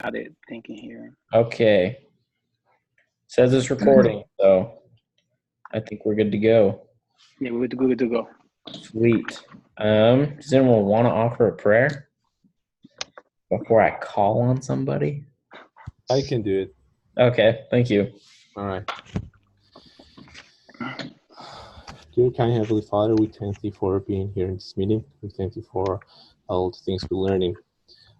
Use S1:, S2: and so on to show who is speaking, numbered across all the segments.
S1: got it thinking here.
S2: Okay. Says it's recording, so I think we're good to go.
S1: Yeah, we're good to go.
S2: Sweet. Does anyone want to offer a prayer before I call on somebody?
S3: I can do it.
S2: Okay, thank you.
S3: All right. Dear kind Heavenly Father, we thank you for being here in this meeting. We thank you for all the things we're learning.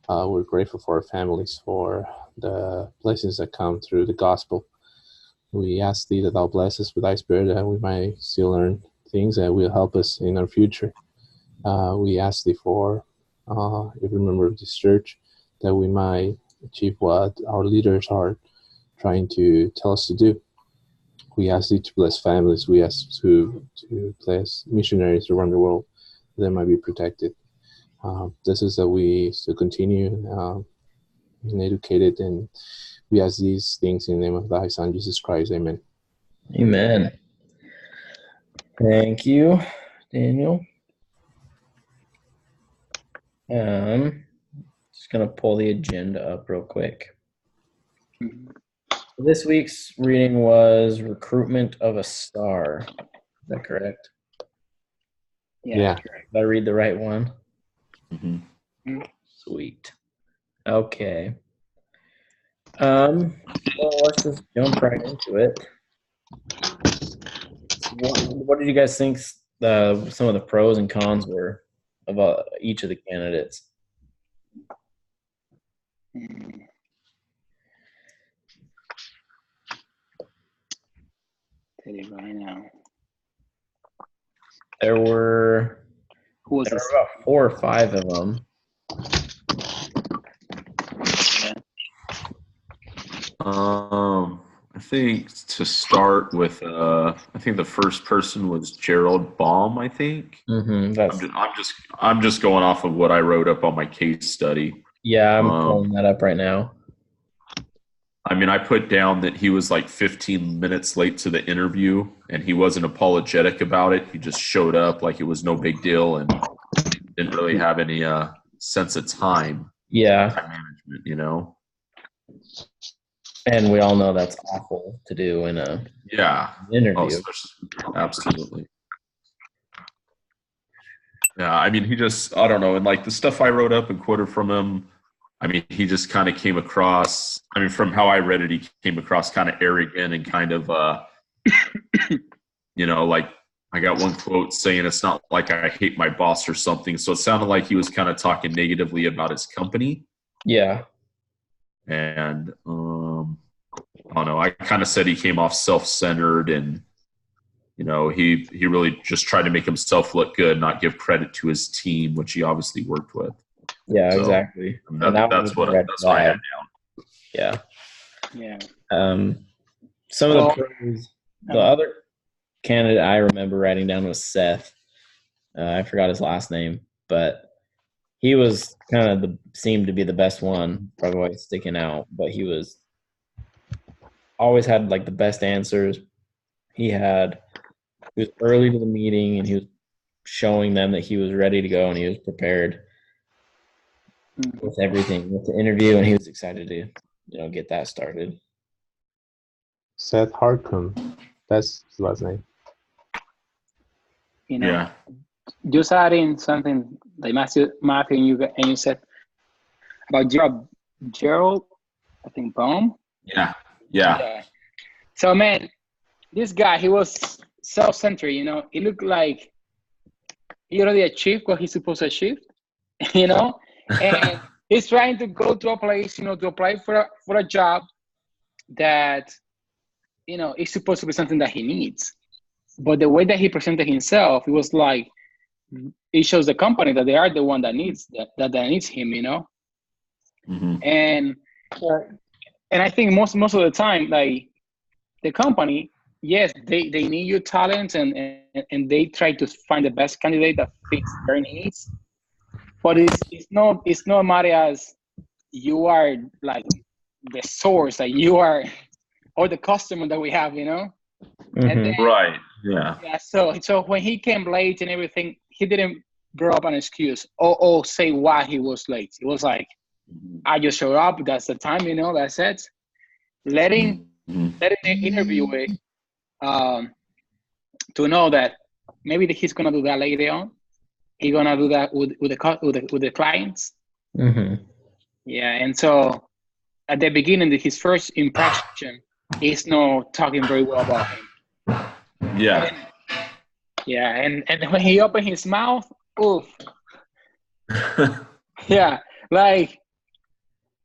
S3: We're grateful for our families, for the blessings that come through the gospel. We ask thee that thou bless us with thy spirit, that we might still learn things that will help us in our future. We ask thee for every member of this church, that we might achieve what our leaders are trying to tell us to do. We ask thee to bless families. We ask to bless missionaries around the world, that they might be protected. This is that we still continue and educated, and we ask these things in the name of thy Son, Jesus Christ. Amen.
S2: Amen. Thank you, Daniel. Just gonna pull the agenda up real quick. This week's reading was Recruitment of a Star. Is that correct?
S3: Yeah.
S2: Correct. Did I read the right one?
S4: Mm-hmm.
S2: Sweet. Okay. Well, let's just jump right into it. What did you guys think some of the pros and cons were about each of the candidates?
S1: Tell you right now.
S2: There were
S1: this?
S2: about 4 or 5 of them.
S4: I think to start with, I think the first person was Gerald Baum. I think.
S2: Mm-hmm,
S4: I'm just going off of what I wrote up on my case study.
S2: Yeah, I'm pulling that up right now.
S4: I mean, I put down that he was like 15 minutes late to the interview, and he wasn't apologetic about it. He just showed up like it was no big deal and didn't really have any sense of time.
S2: Yeah.
S4: Time management, you know.
S2: And we all know that's awful to do in an interview.
S4: Oh, absolutely. Yeah, I mean, I don't know. And like the stuff I wrote up and quoted from him, I mean, he just kind of came across, I mean, from how I read it, he came across kind of arrogant and kind of, you know, like I got one quote saying it's not like I hate my boss or something. So it sounded like he was kind of talking negatively about his company.
S2: Yeah.
S4: And I don't know. I kind of said he came off self-centered and, you know, he really just tried to make himself look good, not give credit to his team, which he obviously worked with.
S2: Yeah, so, exactly.
S4: That's what I had down.
S2: Yeah.
S1: Yeah.
S2: Some of the other candidate I remember writing down was Seth. I forgot his last name, but he was kind of seemed to be the best one, probably sticking out. But he was always had like the best answers. He was early to the meeting, and he was showing them that he was ready to go and he was prepared with everything, with the interview, and he was excited to, get that started.
S3: Seth Harcum, that's his last name.
S4: Yeah.
S1: Just adding something like Matthew, and you said about Gerald, I think Baum.
S4: Yeah.
S1: So man, this guy, he was self-centered. He looked like he already achieved what he's supposed to achieve. And he's trying to go to a place, to apply for a job that, is supposed to be something that he needs. But the way that he presented himself, it was like, it shows the company that they are the one that needs that needs him,
S4: Mm-hmm.
S1: And I think most of the time, like the company, yes, they need your talents and they try to find the best candidate that fits their needs. But it's not a matter as you are like the source, that you are, or the customer that we have,
S2: Mm-hmm.
S1: And then,
S4: right. Yeah.
S1: So when he came late and everything, he didn't bring up an excuse or say why he was late. It was like, I just showed up. That's the time, that's it. Letting the interviewer to know that maybe he's gonna do that later on. He's gonna do that with the clients.
S2: Mm-hmm.
S1: Yeah, and so at the beginning, his first impression is not talking very well about him.
S4: Yeah.
S1: And when he opened his mouth, oof. Yeah, like,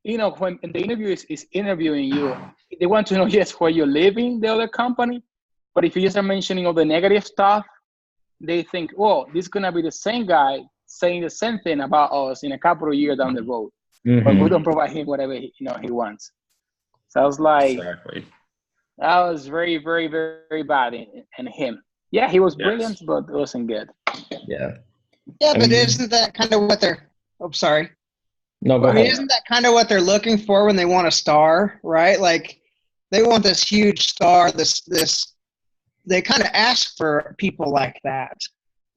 S1: when the interviewer is interviewing you, they want to know, yes, where you're living, the other company. But if you just are mentioning all the negative stuff, they think, well, this is going to be the same guy saying the same thing about us in a couple of years down the road.
S2: Mm-hmm.
S1: But we don't provide him whatever he wants. So I was like,
S4: exactly.
S1: That was very, very, very bad in him. Yeah, he was brilliant, but it wasn't good.
S2: Yeah.
S5: Yeah, but isn't that kind of what they're – oh, sorry.
S2: No, go ahead.
S5: Isn't that kind of what they're looking for when they want a star, right? Like, they want this huge star, this they kind of ask for people like that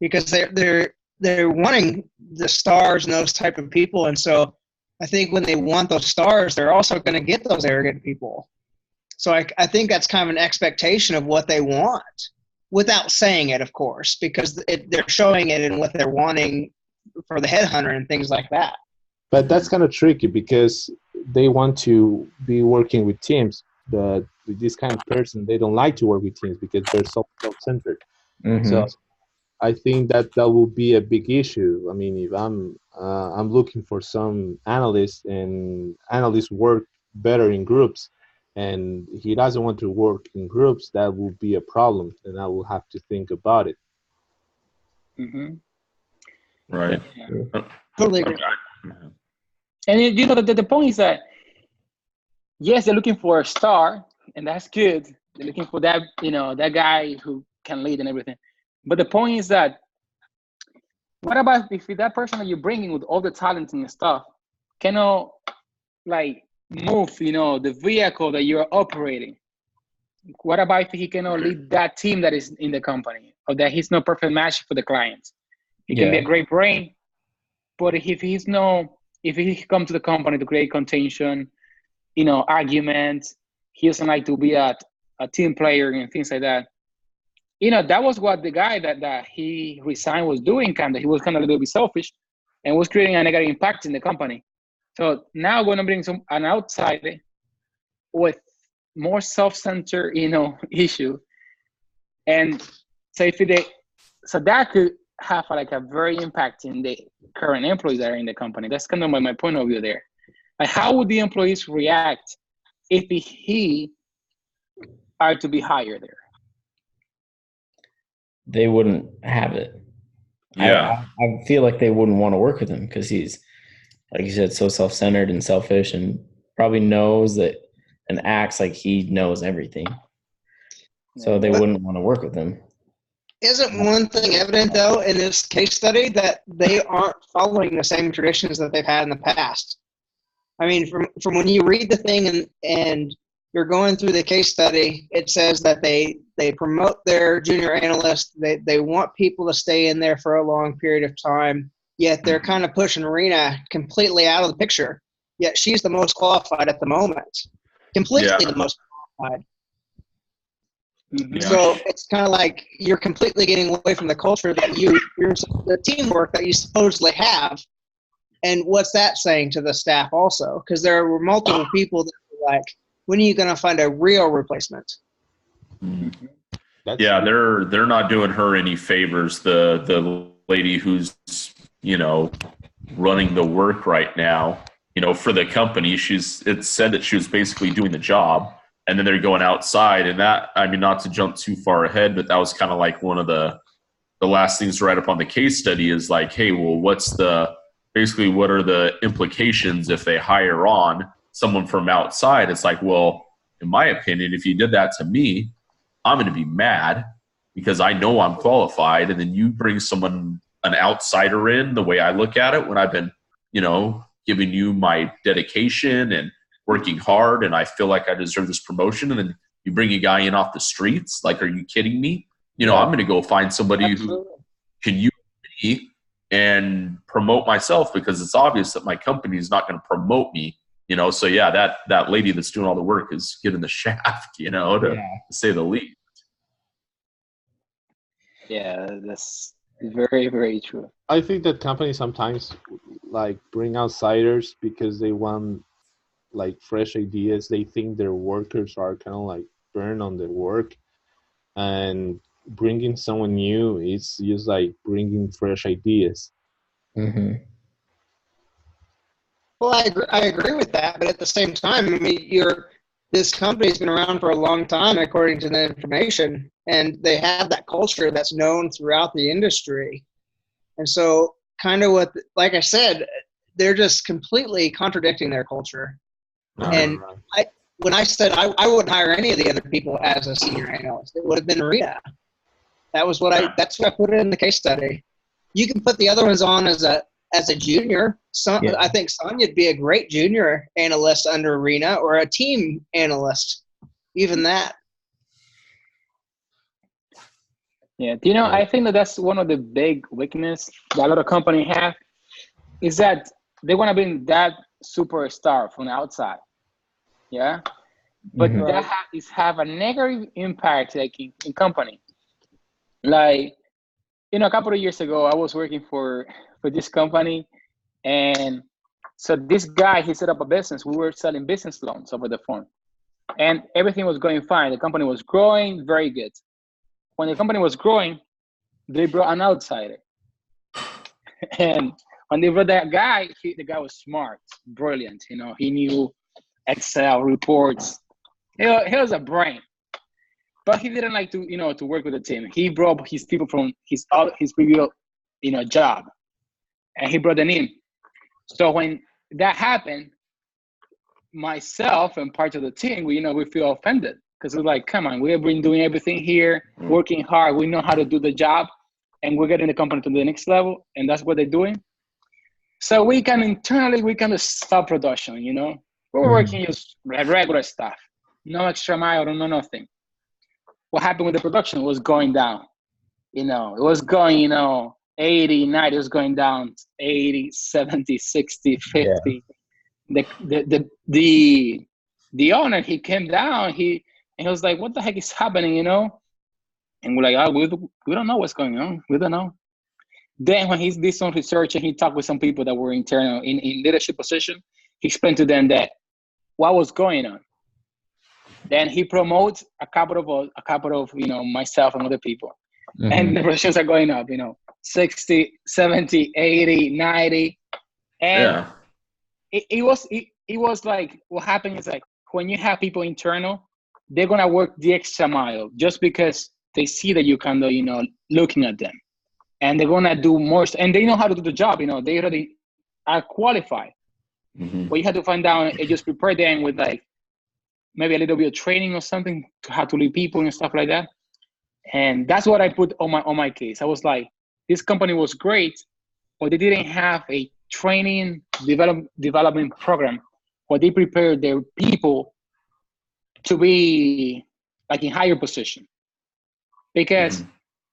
S5: because they're wanting the stars and those type of people. And so I think when they want those stars, they're also going to get those arrogant people. So I think that's kind of an expectation of what they want without saying it, of course, because they're showing it in what they're wanting for the headhunter and things like that.
S3: But that's kind of tricky because they want to be working with teams. But with this kind of person, they don't like to work with teams because they're self-centered.
S2: Mm-hmm.
S3: So I think that will be a big issue. I mean, if I'm looking for some analysts, and analysts work better in groups, and he doesn't want to work in groups, that will be a problem, and I will have to think about it.
S1: Mm-hmm.
S4: Right.
S1: Yeah.
S5: Totally agree.
S1: And the point is that, yes, they're looking for a star, and that's good. They're looking for that, that guy who can lead and everything. But the point is that, what about if that person that you're bringing with all the talent and stuff cannot, move, the vehicle that you're operating? What about if he cannot lead that team that is in the company, or that he's no perfect match for the clients? He can be a great brain, but if he comes to the company to create contention, arguments, he doesn't like to be a team player and things like that. That was what the guy that he resigned was doing, kind of. He was kind of a little bit selfish and was creating a negative impact in the company. So now we're going to bring an outsider with more self-centered, issue. And so so that could have a very impact in the current employees that are in the company. That's kind of my point of view there. Like, how would the employees react if he are to be hired there?
S2: They wouldn't have it.
S4: Yeah.
S2: I feel like they wouldn't want to work with him because he's, like you said, so self-centered and selfish, and probably knows that and acts like he knows everything. So they wouldn't want to work with him.
S5: Isn't one thing evident, though, in this case study, that they aren't following the same traditions that they've had in the past? I mean, from when you read the thing and you're going through the case study, it says that they promote their junior analyst. They want people to stay in there for a long period of time, yet they're kind of pushing Rena completely out of the picture. Yet she's the most qualified at the moment. Completely the most qualified.
S1: Mm-hmm.
S5: So it's kind of like you're completely getting away from the culture that the teamwork that you supposedly have. And what's that saying to the staff also? Because there were multiple people that were like, when are you going to find a real replacement?
S4: Yeah, they're not doing her any favors. The lady who's, running the work right now, for the company, it said that she was basically doing the job. And then they're going outside, and that, I mean, not to jump too far ahead, but that was kind of like one of the last things to write up on the case study is like, hey, well, what are the implications if they hire on someone from outside? It's like, well, in my opinion, if you did that to me, I'm going to be mad because I know I'm qualified, and then you bring an outsider in, the way I look at it, when I've been, giving you my dedication and working hard, and I feel like I deserve this promotion, and then you bring a guy in off the streets. Like, are you kidding me? I'm going to go find somebody who can use me and promote myself, because it's obvious that my company is not going to promote me. So yeah, that lady that's doing all the work is getting the shaft, to say the least.
S1: Yeah, that's very, very true.
S3: I think that companies sometimes like bring outsiders because they want like fresh ideas. They think their workers are kind of like burned on their work, and bringing someone new is just like bringing fresh ideas.
S2: Mm-hmm.
S5: Well, I agree with that, but at the same time, I mean, this company's been around for a long time, according to the information, and they have that culture that's known throughout the industry. And so, kind of like I said, they're just completely contradicting their culture. And when I said I wouldn't hire any of the other people as a senior analyst, it would have been Rita. That's what I put it in the case study. You can put the other ones on as a junior. I think Sonia'd be a great junior analyst under Rena, or a team analyst, even that.
S1: Yeah, I think that's one of the big weaknesses that a lot of companies have, is that they want to be that superstar from the outside. Yeah, but that have a negative impact, like in company. Like, a couple of years ago, I was working for this company, and so this guy, he set up a business. We were selling business loans over the phone, and everything was going fine. The company was growing very good. When the company was growing, they brought an outsider. And when they brought that guy, the guy was smart, brilliant. He knew Excel reports. He was a brain, but he didn't like to, to work with the team. He brought his people from his previous, job, and he brought them in. So when that happened, myself and part of the team, we feel offended, because we're like, come on, we have been doing everything here, working hard. We know how to do the job, and we're getting the company to the next level, and that's what they're doing. So we can internally stop production. We're working just regular stuff, no extra mile, no nothing. What happened with the production was going down. It was going, 80, 90, it was going down 80, 70, 60, 50. Yeah. The owner, he came down, he was like, what the heck is happening, And we're like, we don't know what's going on. We don't know. Then when he did some research and he talked with some people that were internal in leadership position, he explained to them that what was going on. Then he promotes a couple of myself and other people. Mm-hmm. And the positions are going up, 60, 70, 80, 90. And it was like, what happened is, like, when you have people internal, they're going to work the extra mile just because they see that you kind of, looking at them. And they're going to do more, and they know how to do the job, they already are qualified. Mm-hmm. What you have to find out is just prepare them with, like, maybe a little bit of training or something to how to lead people and stuff like that. And that's what I put on my case. I was like, this company was great, but they didn't have a training development program where they prepared their people to be, like, in higher position. Because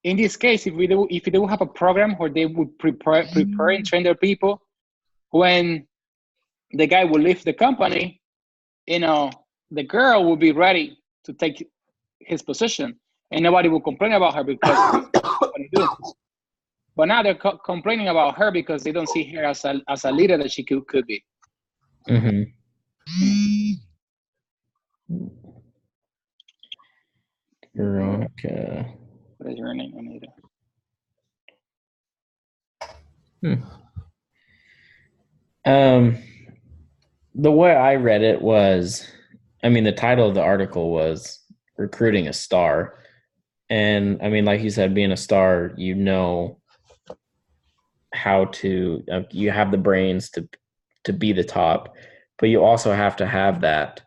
S1: in this case, if we don't have a program where they would prepare and train their people, when the guy will leave the company, the girl will be ready to take his position, and nobody will complain about her because but now they're complaining about her because they don't see her as a leader that she could be.
S2: Mm-hmm. Veronica.
S1: What is your name, Anita?
S2: The way I read it was, the title of the article was Recruiting a Star. And like you said, being a star, how to, you have the brains to be the top, but you also have to have that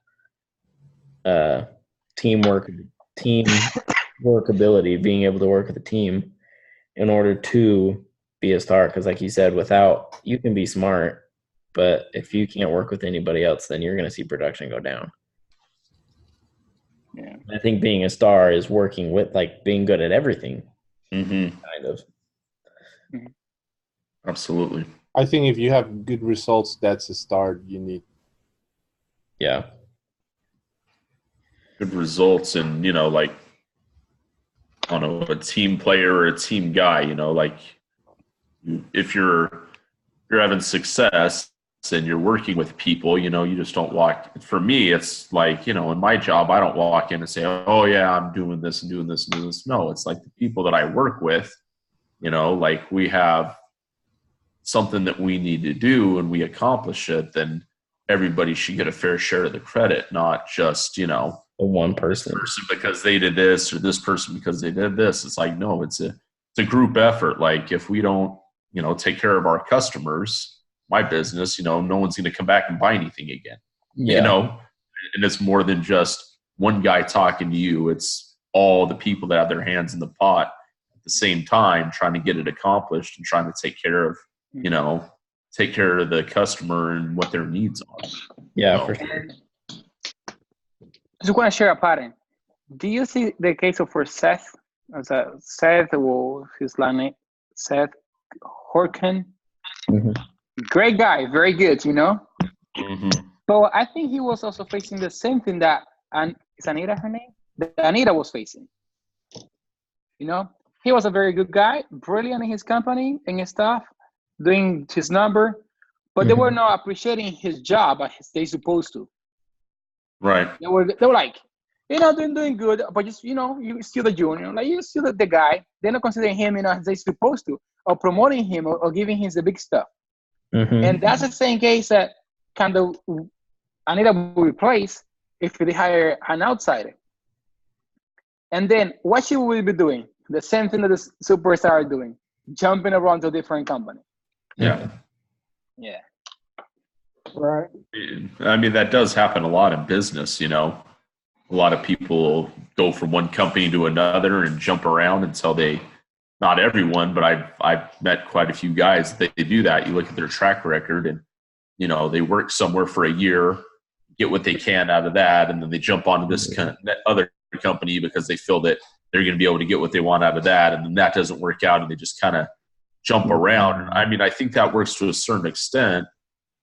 S2: team workability, being able to work with a team in order to be a star. Because like you said, you can be smart, but if you can't work with anybody else, then you're going to see production go down.
S1: Yeah,
S2: I think being a star is working with, like, being good at everything, kind of.
S4: Absolutely.
S3: I think if you have good results, that's a start you need.
S2: Yeah.
S4: Good results, and like, I don't know, a team player or a team guy. Like, if you're having success and you're working with people, you just don't walk. For me, it's like, in my job, I don't walk in and say, oh yeah, I'm doing this and doing this and doing this. No, it's like the people that I work with, like we have something that we need to do and we accomplish it, then everybody should get a fair share of the credit, not just,
S2: One person.
S4: this person because they did this or this person because they did this. It's like, no, it's a group effort. Like, if we don't, take care of our customers, my business, no one's going to come back and buy anything again.
S2: Yeah.
S4: And it's more than just one guy talking to you. It's all the people that have their hands in the pot at the same time, trying to get it accomplished and trying to take care of the customer and what their needs are.
S2: Yeah, for sure.
S1: I just want to share a pattern. Do you see the case of for Seth? Seth or his last name, Seth Horkin?
S2: Mhm.
S1: Great guy, very good,
S4: Mm-hmm.
S1: So I think he was also facing the same thing that, and is Anita her name? That Anita was facing. He was a very good guy, brilliant in his company and stuff, doing his number, but they were not appreciating his job as they supposed to.
S4: Right.
S1: They were like, doing good, but just you still the junior, like you still the guy. They're not considering him, as they supposed to, or promoting him or giving him the big stuff.
S2: Mhm.
S1: And that's the same case that kind of Anita will replace if they hire an outsider. And then what she will be doing? The same thing that the superstar are doing, jumping around to a different company.
S4: Yeah.
S1: Yeah.
S5: Right.
S4: I mean, that does happen a lot in business, A lot of people go from one company to another and jump around until not everyone, but I've met quite a few guys that they do that. You look at their track record and, they work somewhere for a year, get what they can out of that, and then they jump onto this other company because they feel that they're going to be able to get what they want out of that, and then that doesn't work out, and they just kind of jump around. I mean, I think that works to a certain extent,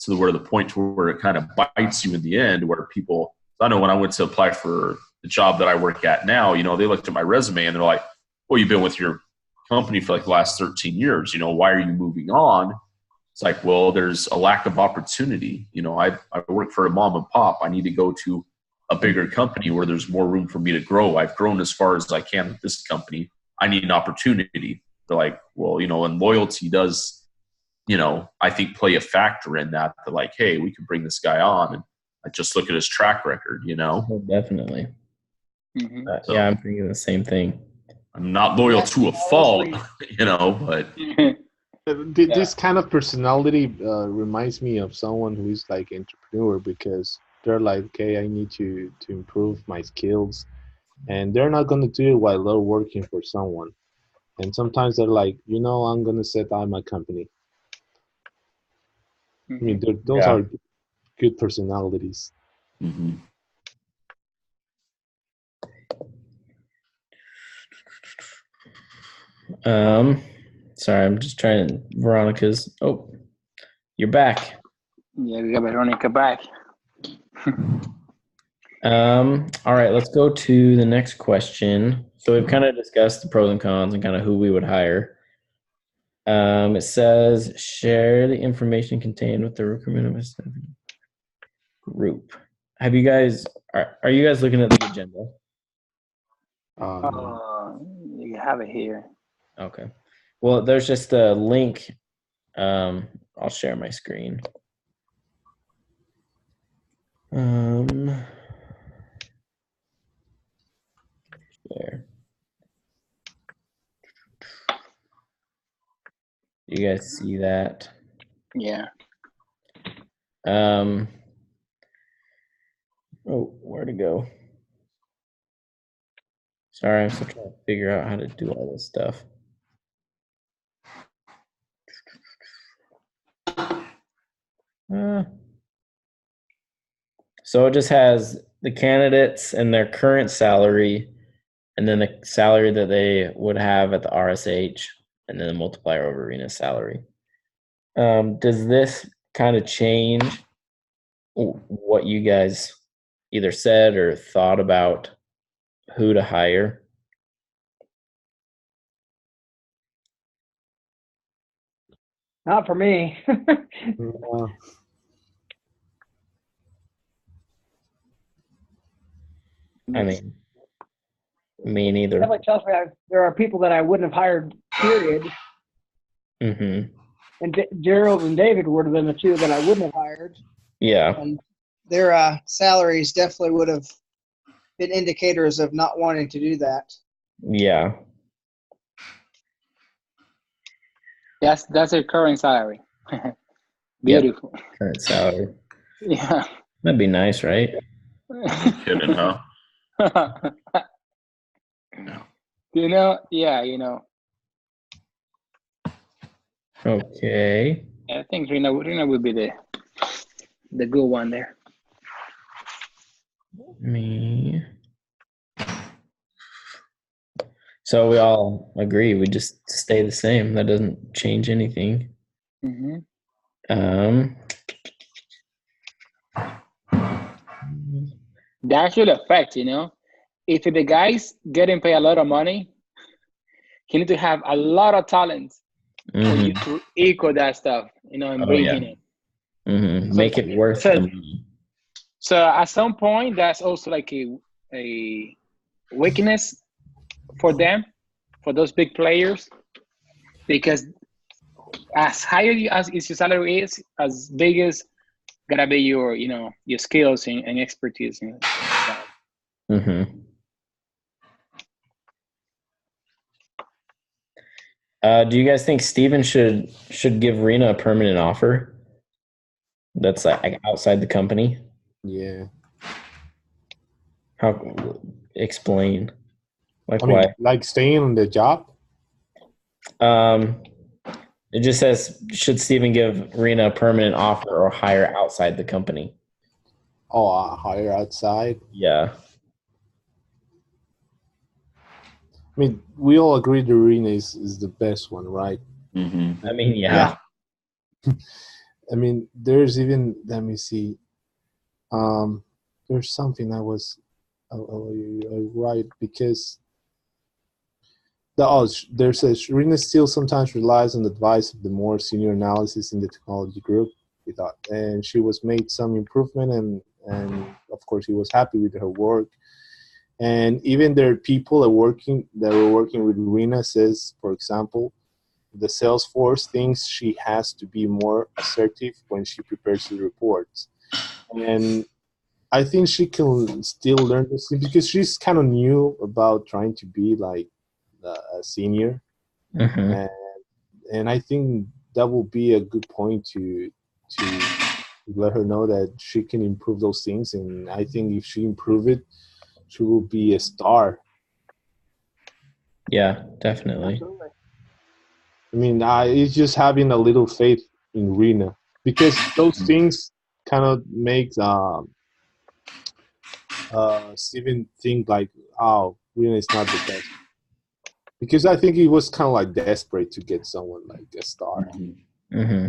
S4: to the point to where it kind of bites you in the end, where people, I know when I went to apply for the job that I work at now, they looked at my resume and they're like, well, you've been with your company for like the last 13 years, why are you moving on? It's like, well, there's a lack of opportunity. I work for a mom and pop. I need to go to a bigger company where there's more room for me to grow. I've grown as far as I can with this company. I need an opportunity. They're like, well, and loyalty does, I think play a factor in that. They're like, hey, we can bring this guy on, and I just look at his track record,
S2: Oh, definitely.
S1: Mm-hmm.
S2: Yeah, I'm thinking the same thing.
S4: I'm not loyal to a fault, but
S3: This kind of personality reminds me of someone who is like entrepreneur, because they're like, okay, I need to improve my skills, and they're not going to do it while they're working for someone. And sometimes they're like, I'm going to set out my company. I mean, those are good personalities.
S4: Mm-hmm.
S2: Sorry, I'm just trying. Veronica's. Oh, you're back.
S1: Yeah, we got Veronica back.
S2: All right, let's go to the next question. So we've kind of discussed the pros and cons and kind of who we would hire. It says share the information contained with the recruitment of a group. Have you guys are you guys looking at the agenda?
S1: You have it here.
S2: Okay. Well, there's just a link. I'll share my screen. There. You guys see that?
S1: Yeah.
S2: Oh, where to go? Sorry, I'm still trying to figure out how to do all this stuff. So it just has the candidates and their current salary, and then the salary that they would have at the RSH, and then the multiplier over Arena's salary. Does this kind of change what you guys either said or thought about who to hire?
S6: Not for me.
S3: Uh,
S2: I mean, me neither.
S6: Definitely tells me there are people that I wouldn't have hired, period.
S2: Mm-hmm.
S6: And Gerald and David would have been the two that I wouldn't have hired.
S2: Yeah.
S5: And their salaries definitely would have been indicators of not wanting to do that.
S2: Yeah.
S1: That's their current salary. Beautiful.
S2: Yep. Current salary.
S1: Yeah.
S2: That'd be nice, right?
S4: Kidding, huh?
S1: You know, yeah, you know.
S2: Okay.
S1: I think Rina would be the good one there.
S2: Me. So we all agree we just stay the same. That doesn't change anything.
S1: Mm-hmm. That should affect, you know. If the guy's getting paid a lot of money, he need to have a lot of talent for you to equal that stuff, you know, and bring in it.
S2: Mm-hmm. Make it worth the money.
S1: So at some point, that's also like a weakness for them, for those big players, because as higher as your salary is, as big as gotta be your, you know, your skills and expertise.
S2: Mm-hmm. Do you guys think Steven should give Rena a permanent offer that's like outside the company?
S3: yeah.
S2: How explain? Like
S3: I mean,
S2: why?
S3: like staying on the job?
S2: It just says, should Steven give Rena a permanent offer or hire outside the company?
S3: Oh, hire outside?
S2: Yeah.
S3: I mean, we all agree the Rena is the best one, right?
S4: Mm-hmm.
S2: I mean, yeah.
S3: I mean, there's even, let me see. There's something I was right because there says Rena still sometimes relies on the advice of the more senior analysis in the technology group. He thought, and she was made some improvement, and of course he was happy with her work. And even there are people that were working with Rena says, for example, the Salesforce thinks she has to be more assertive when she prepares the reports. And I think she can still learn this because she's kind of new about trying to be like a senior.
S2: Mm-hmm.
S3: And I think that will be a good point to let her know that she can improve those things. And I think if she improve it, she will be a star.
S2: Yeah, definitely.
S6: Absolutely.
S3: I mean, it's just having a little faith in Rena because those things kind of make Steven think like, oh, Rena is not the best. Because I think he was kind of like desperate to get someone like a star.
S2: Mm-hmm.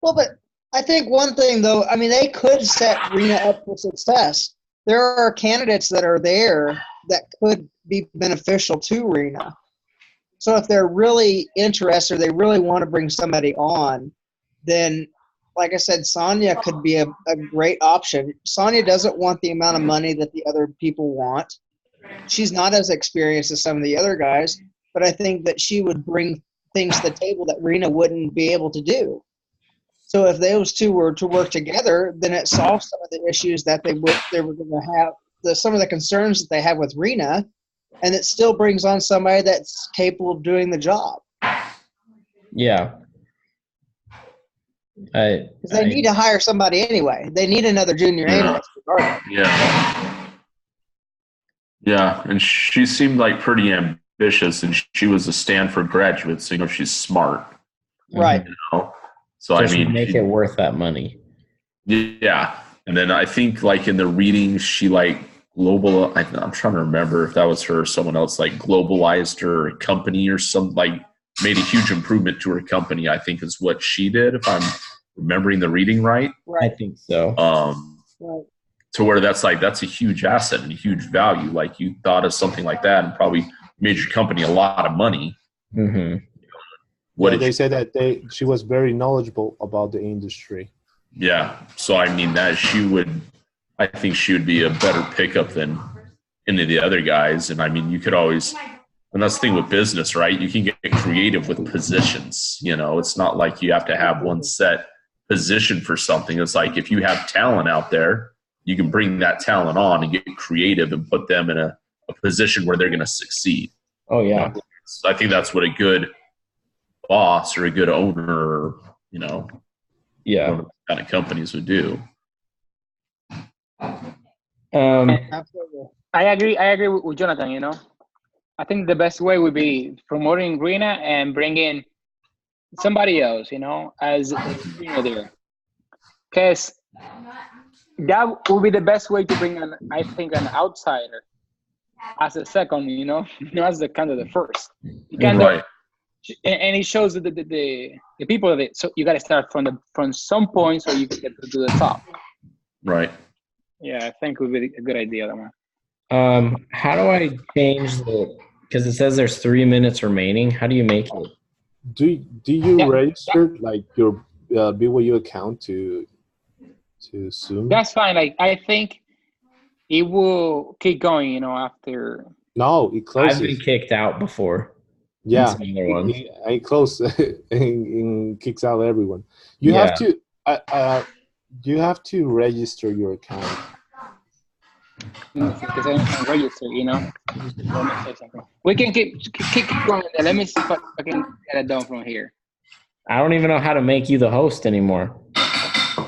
S5: Well, but I think one thing, though, I mean, they could set Rena up for success. There are candidates that are there that could be beneficial to Rena. So if they're really interested, or they really want to bring somebody on, then, like I said, Sonia could be a great option. Sonia doesn't want the amount of money that the other people want. She's not as experienced as some of the other guys, but I think that she would bring things to the table that Rena wouldn't be able to do. So if those two were to work together, then it solves some of the issues that they were going to have, some of the concerns that they have with Rena, and it still brings on somebody that's capable of doing the job.
S2: Yeah.
S5: Because they need to hire somebody anyway. They need another junior analyst regardless.
S4: Yeah, and she seemed like pretty ambitious, and she was a Stanford graduate, so she's smart.
S5: Right.
S2: So I mean, make it worth that money.
S4: Yeah, and then I think like in the readings, she like global. I'm trying to remember if that was her or someone else like globalized her company or something like made a huge improvement to her company, I think is what she did, if I'm remembering the reading right.
S2: I think so.
S6: Right.
S4: To where that's a huge asset and a huge value. Like you thought of something like that and probably made your company a lot of money.
S2: Mm-hmm.
S4: What
S3: Yeah,
S4: did
S3: they
S4: you,
S3: said that she was very knowledgeable about the industry.
S4: yeah. So I mean I think she would be a better pickup than any of the other guys. And I mean, you could always, and that's the thing with business, right? You can get creative with positions. You know, it's not like you have to have one set position for something. It's like if you have talent out there, you can bring that talent on and get creative and put them in a position where they're going to succeed.
S2: Oh, yeah.
S4: You know? So I think that's what a good boss or a good owner, you know,
S2: Yeah.
S4: one of the kind of companies would do.
S6: Absolutely.
S1: I agree with Jonathan, you know. I think the best way would be promoting Rena and bringing somebody else, you know, as a junior there. Because that would be the best way to bring I think an outsider as a second, you know, not as the kind of the first. You kind
S4: Right.
S1: of, and it shows the people of it. So you got to start from some point so you can get to the top.
S4: Right.
S1: Yeah, I think it would be a good idea, that one.
S2: How do I change because it says there's 3 minutes remaining. How do you make it?
S3: Do you
S1: Yeah.
S3: register like your BYU account to Zoom?
S1: That's fine. Like I think it will keep going, you know, after.
S3: No, it
S2: I've been
S3: closes.
S2: kicked out before.
S3: Yeah,
S2: Some other ones.
S3: I close and kicks out everyone. You have to you have to register your account.
S1: Because I can register, you know. We can keep going. Let me see if I can get it done from here.
S2: I don't even know how to make you the host anymore.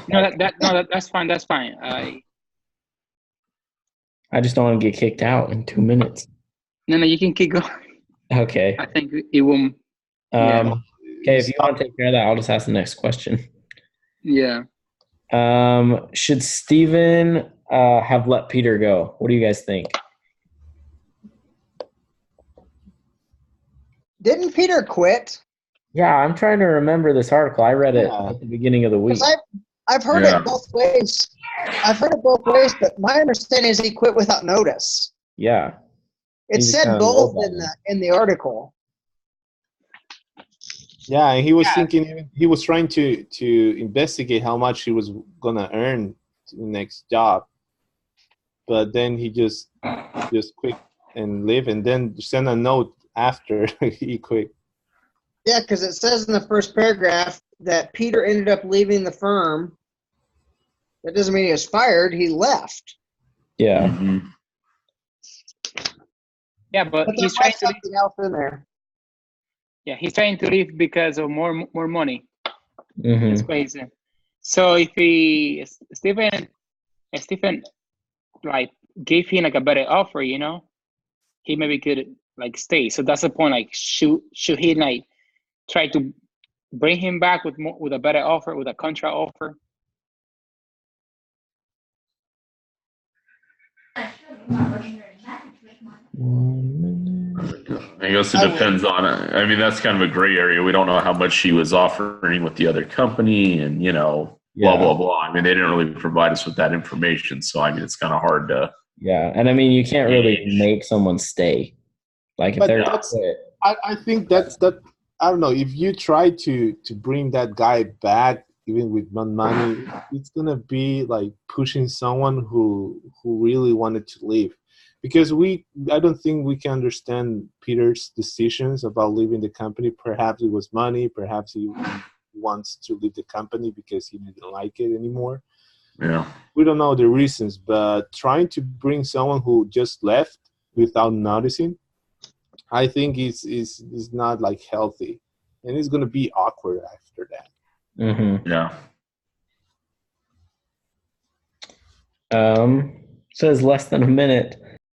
S1: No, that's fine. That's fine.
S2: I just don't want to get kicked out in 2 minutes.
S1: No, you can keep going.
S2: Okay.
S1: I think it won't. Yeah.
S2: Okay, if you want to take care of that, I'll just ask the next question.
S1: Yeah.
S2: Should Steven have let Peter go? What do you guys think?
S5: Didn't Peter quit?
S2: Yeah, I'm trying to remember this article. I read it at the beginning of the week.
S5: Because I've heard it both ways. I've heard it both ways, but my understanding is he quit without notice.
S2: Yeah.
S5: It
S2: He just
S5: said
S2: kinda
S5: both
S2: rolled
S5: in the article.
S3: Yeah, and he was thinking, he was trying to investigate how much he was gonna earn the next job, but then he just quit and leave, and then send a note after he quit.
S5: Yeah, because it says in the first paragraph that Peter ended up leaving the firm. That doesn't mean he was fired. He left.
S2: Yeah.
S4: Mm-hmm.
S1: Yeah, but
S5: But
S1: he's
S5: there
S1: trying
S5: was
S1: to leave.
S5: something else in there.
S1: Yeah, he's trying to leave because of more money.
S2: Mm-hmm.
S1: That's crazy. So if Stephen like gave him like a better offer, you know, he maybe could like stay. So that's the point. Like, should he like try to bring him back with a better offer, with a contract offer?
S4: I guess it depends on it. I mean, that's kind of a gray area. We don't know how much she was offering with the other company and, you know, blah, blah, blah. I mean, they didn't really provide us with that information. So, I mean, it's kind of hard to.
S2: Yeah. And I mean, you can't really make someone stay. Like, if they're not quit.
S3: I think that I don't know, if you try to bring that guy back, even with money, it's gonna be like pushing someone who really wanted to leave, because I don't think we can understand Peter's decisions about leaving the company. Perhaps it was money, perhaps he wants to leave the company because he didn't like it anymore.
S4: Yeah,
S3: we don't know the reasons, but trying to bring someone who just left without noticing, I think is not like healthy, and it's gonna be awkward after that.
S2: Mm-hmm.
S4: yeah.
S2: Says less than a minute.